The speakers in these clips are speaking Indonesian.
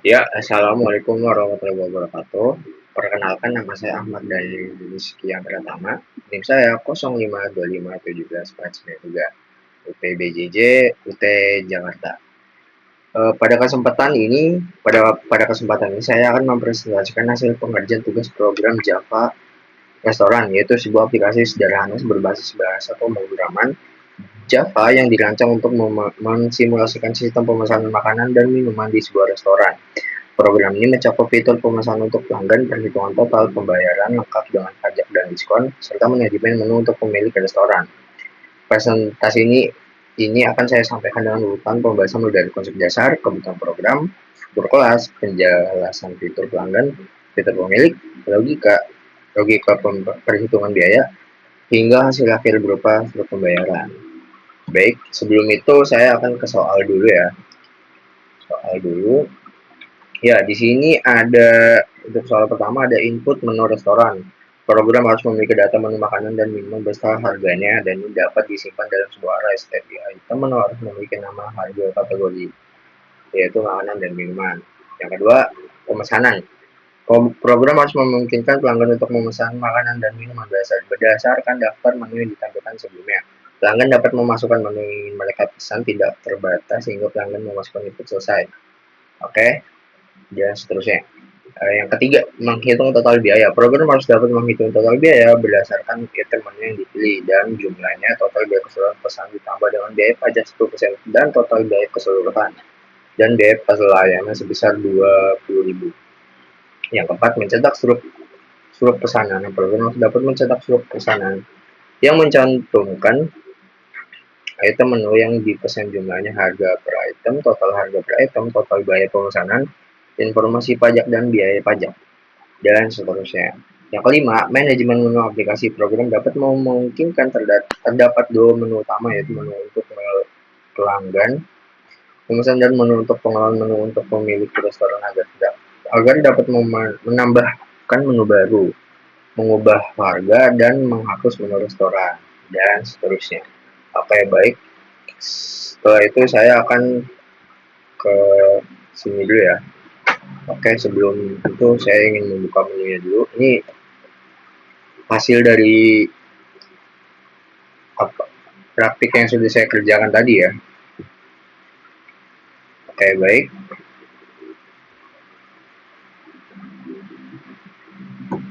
Ya, assalamualaikum warahmatullahi wabarakatuh. Perkenalkan, nama saya Ahmad dari Rizky yang pertama. NIM saya 05251743 UPBJJ UT Jakarta. Pada kesempatan ini saya akan mempresentasikan hasil pengerjaan tugas program Java Restoran, yaitu sebuah aplikasi sederhana berbasis bahasa pemrograman Java yang dirancang untuk mensimulasikan sistem pemesanan makanan dan minuman di sebuah restoran. Program ini mencakup fitur pemesanan untuk pelanggan, perhitungan total, pembayaran lengkap dengan pajak dan diskon, serta manajemen menu untuk pemilik restoran. Presentasi ini akan saya sampaikan dengan urutan pembahasan mulai dari konsep dasar, kebutuhan program, fitur kelas, penjelasan fitur pelanggan, fitur pemilik, logika, logika perhitungan biaya, hingga hasil akhir berupa fitur pembayaran. Baik, sebelum itu saya akan ke soal dulu ya. Soal dulu. Ya, di sini ada untuk soal pertama ada input menu restoran. Program harus memiliki data menu makanan dan minuman beserta harganya dan ini dapat disimpan dalam sebuah REST API. Item menu harus memiliki nama, harga, kategori, yaitu makanan dan minuman. Yang kedua, pemesanan. Program harus memungkinkan pelanggan untuk memesan makanan dan minuman berdasarkan daftar menu yang ditampilkan sebelumnya. Pelanggan dapat memasukkan menu yang mereka pesan tidak terbatas sehingga pelanggan memasukkan input selesai. Oke, dan seterusnya. Yang ketiga, menghitung total biaya. Program harus dapat menghitung total biaya berdasarkan item menu yang dipilih dan jumlahnya. Total biaya keseluruhan pesan ditambah dengan biaya pajak 10% dan total biaya keseluruhan dan biaya pelayanan sebesar 20.000. Yang keempat, mencetak surat pesanan. Program harus dapat mencetak surat pesanan yang mencantumkan item menu yang dipesan jumlahnya, harga per item, total harga per item, total biaya pemesanan, informasi pajak dan biaya pajak, dan seterusnya. Yang kelima, manajemen menu aplikasi. Program dapat memungkinkan terdapat dua menu utama, yaitu menu untuk pelanggan pemesan dan menu untuk pengelola menu untuk pemilik restoran agar dapat menambahkan menu baru, mengubah harga dan menghapus menu restoran, dan seterusnya. Oke, baik. Setelah itu saya akan ke sini dulu ya. Oke, sebelum itu saya ingin membuka menunya dulu. Ini hasil dari praktik yang sudah saya kerjakan tadi ya. Oke, baik.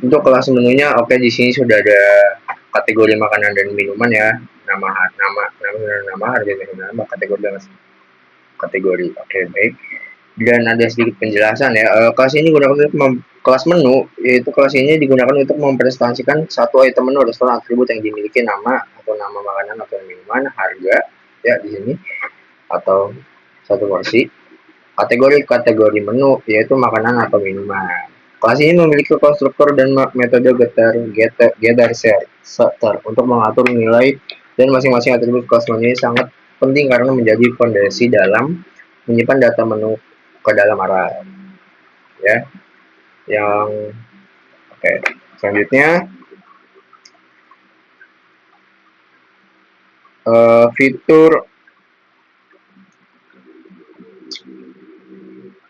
Untuk kelas menunya, oke, di sini sudah ada kategori makanan dan minuman ya. Nama harga dan nama kategori dengan kategori. Oke, baik. Dan ada sedikit penjelasan ya. Kelas ini digunakan untuk kelas menu, yaitu kelas ini digunakan untuk mempresentasikan satu item menu restoran atribut yang dimiliki nama atau nama makanan atau minuman, harga ya di sini atau satu porsi. Kategori menu yaitu makanan atau minuman. Kelas ini memiliki konstruktor dan metode getter setter untuk mengatur nilai dan masing-masing atribut kelas menu ini sangat penting karena menjadi fondasi dalam menyimpan data menu ke dalam array ya. Yang oke, selanjutnya fitur.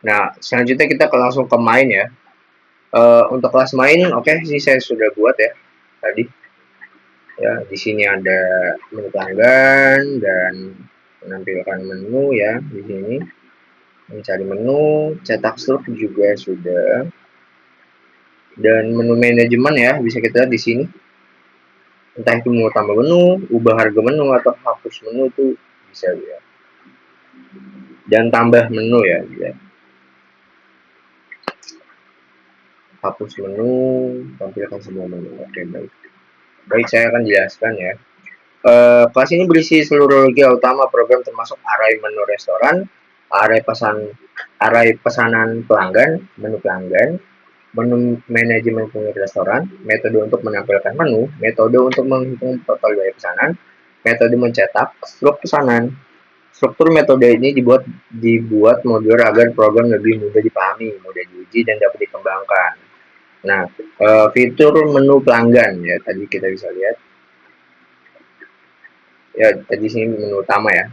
Nah, selanjutnya kita langsung ke main ya. Untuk kelas main, oke, ini saya sudah buat ya tadi. Ya, di sini ada menu pelanggan dan menampilkan menu ya di sini. Mencari menu, cetak struk juga sudah. Dan menu manajemen ya, bisa kita lihat di sini. Entah itu mau tambah menu, ubah harga menu atau hapus menu itu bisa ya. Dan tambah menu ya. Hapus menu, tampilkan semua menu. Oke, baik. Baik, saya akan jelaskan ya. Kelas ini berisi seluruh logika utama program termasuk array menu restoran, array pesanan pelanggan, menu manajemen pemilik restoran, metode untuk menampilkan menu, metode untuk menghitung total biaya pesanan, metode mencetak, struktur pesanan. Struktur metode ini dibuat modular agar program lebih mudah dipahami, mudah diuji dan dapat dikembangkan. Nah, fitur menu pelanggan ya tadi kita bisa lihat. Ya, tadi sini menu utama ya.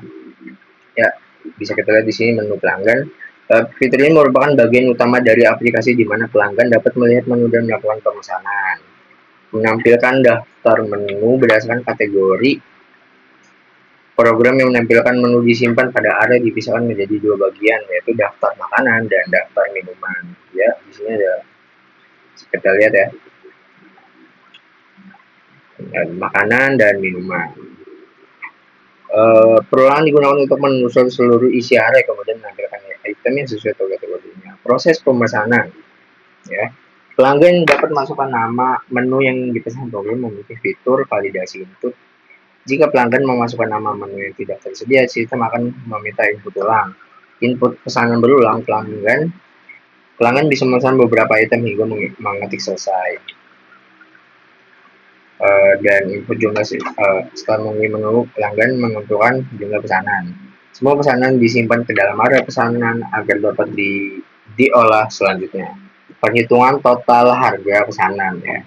Ya, bisa kita lihat di sini menu pelanggan. Fitur ini merupakan bagian utama dari aplikasi di mana pelanggan dapat melihat menu dan melakukan pemesanan. Menampilkan daftar menu berdasarkan kategori. Program yang menampilkan menu disimpan pada area dipisahkan menjadi dua bagian, yaitu daftar makanan dan daftar minuman. Ya, di sini ada, kita lihat ya, makanan dan minuman. Perulangan digunakan untuk menelusuri seluruh isi area, kemudian menampilkan item yang sesuai kategorinya. Proses pemesanan, ya. Pelanggan dapat masukkan nama menu yang dipesan program memiliki fitur validasi input. Jika pelanggan memasukkan nama menu yang tidak tersedia, sistem akan meminta input ulang. Input pesanan berulang, pelanggan bisa memesan beberapa item hingga mengetik selesai. Dan input jumlah setelah memilih menu, pelanggan menentukan jumlah pesanan. Semua pesanan disimpan ke dalam area pesanan agar dapat diolah selanjutnya. Perhitungan total harga pesanan, ya.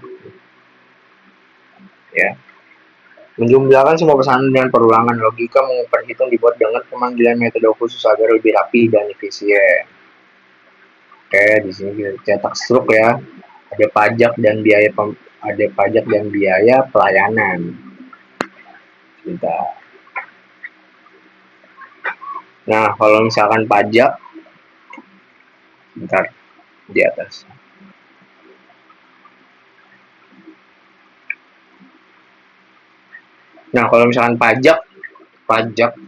Menjumlahkan semua pesanan dengan perulangan. Logika memperhitung dibuat dengan pemanggilan metode khusus agar lebih rapi dan efisien. Oke, di sini kita cetak struk ya. Ada pajak dan biaya pelayanan. Kita. Nah, kalau misalkan pajak, bentar di atas. Nah, kalau misalkan pajak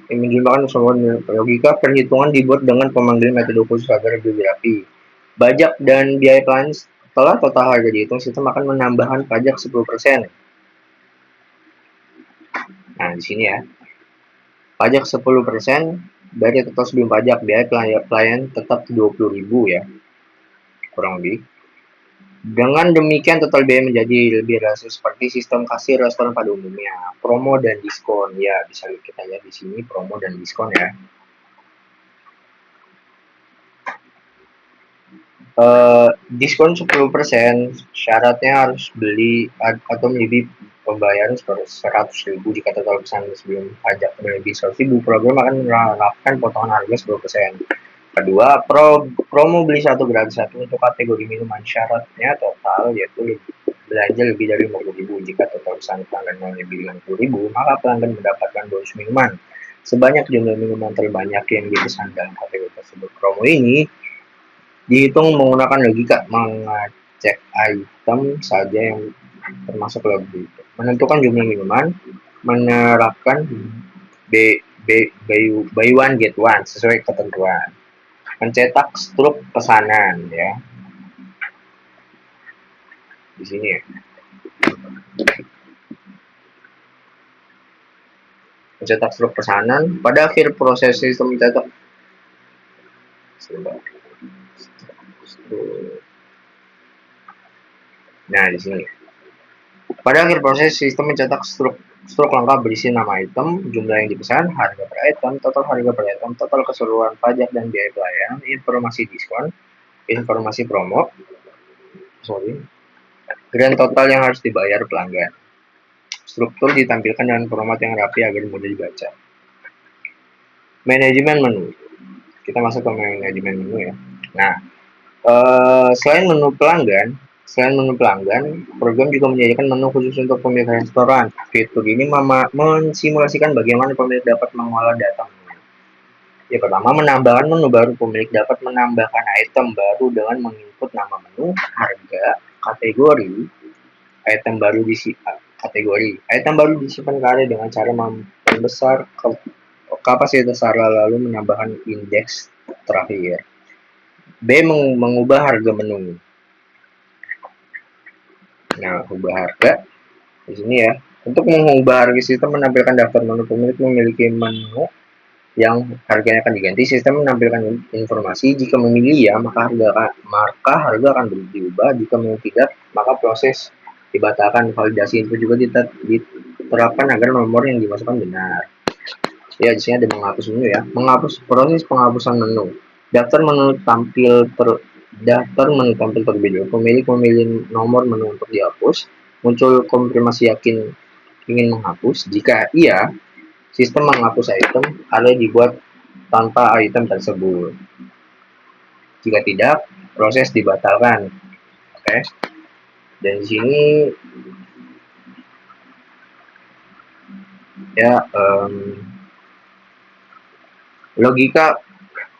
yang menjumlahkan semua logika perhitungan dibuat dengan pemanggilan metode khusus agar lebih rapi. Pajak dan biaya pelayanan setelah total harga dihitung, sistem akan menambahkan pajak 10%. Nah, di sini ya. Pajak 10% dari total sebelum pajak, biaya pelayanan tetap 20.000 ya. Kurang lebih. Dengan demikian total biaya menjadi lebih realistis seperti sistem kasir restoran pada umumnya. Promo dan diskon, ya bisa kita lihat di sini promo dan diskon ya. Diskon 10%, syaratnya harus beli atau lebih pembayaran 100.000 jika total pesan sebelum pajak melebihi 100.000. Program akan menerapkan potongan harga 10%. Kedua, promo beli satu gratis satu untuk kategori minuman. Syaratnya total yaitu belanja lebih dari 50.000. Jika total pesan pelanggan melebihi 50.000, maka pelanggan mendapatkan bonus minuman sebanyak jumlah minuman terbanyak yang dipesan dalam kategori tersebut. Promo ini dihitung menggunakan logika mengecek item saja yang termasuk logika, menentukan jumlah minuman, menerapkan buy one get one sesuai ketentuan, mencetak struk pesanan ya di sini ya. Mencetak struk pesanan pada akhir proses sistem mencetak nah di sini pada akhir proses sistem mencetak struk lengkap berisi nama item, jumlah yang dipesan, harga per item, total harga per item, total keseluruhan pajak dan biaya pelayanan, informasi diskon, informasi promo, grand total yang harus dibayar pelanggan. Struktur ditampilkan dengan format yang rapi agar mudah dibaca. Manajemen menu. Kita masuk ke manajemen menu ya. Nah, selain menu pelanggan, program juga menyediakan menu khusus untuk pemilik restoran. Fitur ini mensimulasikan bagaimana pemilik dapat mengolah data menu. Ya, pertama, menambahkan menu baru. Pemilik dapat menambahkan item baru dengan menginput nama menu, harga, kategori, item baru disimpan ke area dengan cara membesar kapasitas area lalu menambahkan indeks terakhir. B. Mengubah harga menu. Nah, ubah harga di sini ya. Untuk mengubah harga, sistem menampilkan daftar menu. Pemilik memiliki menu yang harganya akan diganti. Sistem menampilkan informasi. Jika memilih ya, maka harga akan diubah. Jika memilih tidak, maka proses dibatalkan. Validasi itu juga diterapkan agar nomor yang dimasukkan benar. Ya, di sini ada menghapus menu ya. Proses penghapusan menu. Daftar menu tampil terlebih dahulu. Pemilik memilih nomor menu untuk dihapus. Muncul konfirmasi yakin ingin menghapus. Jika iya, sistem menghapus item, area dibuat tanpa item tersebut. Jika tidak, proses dibatalkan. Oke. Dan di sini ya logika.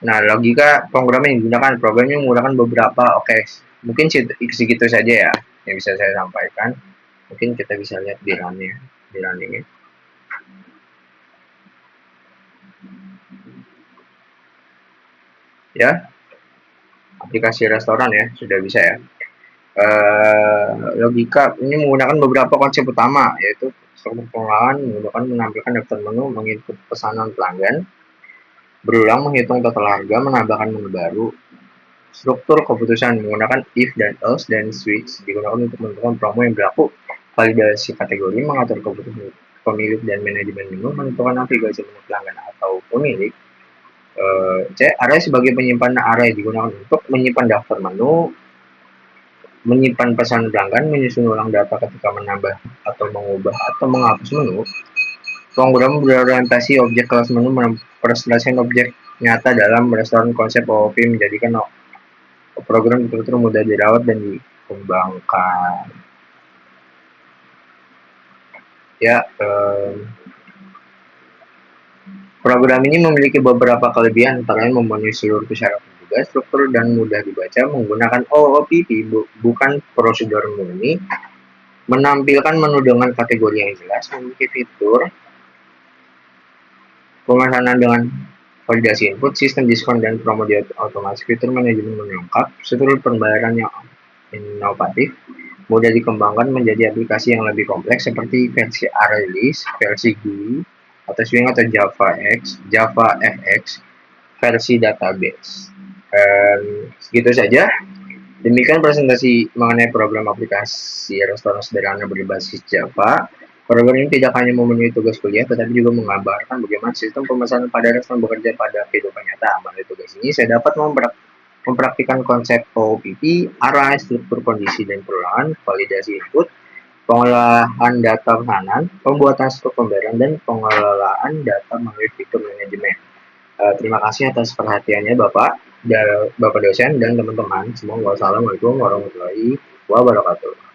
Nah, logika program yang digunakan, programnya menggunakan beberapa. Oke, mungkin segitu saja ya yang bisa saya sampaikan. Mungkin kita bisa lihat di running-nya. Ya, aplikasi restoran ya, sudah bisa ya. Logika ini menggunakan beberapa konsep utama, yaitu struktur pengelolaan menggunakan menampilkan daftar menu, menginput pesanan pelanggan, berulang menghitung total harga, menambahkan menu baru. Struktur keputusan menggunakan if dan else dan switch digunakan untuk menentukan promo yang berlaku. Validasi kategori mengatur keputusan pemilik dan manajemen menu, menentukan navigasi menu pelanggan atau pemilik. Array sebagai penyimpanan array digunakan untuk menyimpan daftar menu, menyimpan pesan pelanggan, menyusun ulang data ketika menambah atau mengubah atau menghapus menu. Program berorientasi objek kelas menu mempresentasikan objek nyata dalam restoran. Konsep OOP menjadikan program betul-betul mudah dirawat dan dikembangkan. Ya, program ini memiliki beberapa kelebihan, antara lain memenuhi seluruh syarat tugas, struktur dan mudah dibaca, menggunakan OOPP bukan prosedur murni, menampilkan menu dengan kategori yang jelas, memiliki fitur pemesanan dengan validasi input, sistem diskon dan promo otomatis, fitur manajemen menu lengkap, struktur pembayaran yang inovatif, mudah dikembangkan menjadi aplikasi yang lebih kompleks seperti versi Arraylist, versi GUI, atau Swing atau Java FX, versi database. Segitu saja. Demikian presentasi mengenai program aplikasi restoran sederhana berbasis Java. Program ini tidak hanya memenuhi tugas kuliah, tetapi juga menggambarkan bagaimana sistem pemesanan pada restoran bekerja pada kehidupan nyata. Melalui tugas ini, saya dapat mempraktikkan konsep OOPP, arah, struktur kondisi dan perulangan, validasi input, pengolahan data pesanan, pembuatan struktur pembayaran, dan pengelolaan data melalui fitur manajemen. Terima kasih atas perhatiannya Bapak dosen dan teman-teman. Semoga wassalamualaikum warahmatullahi wabarakatuh.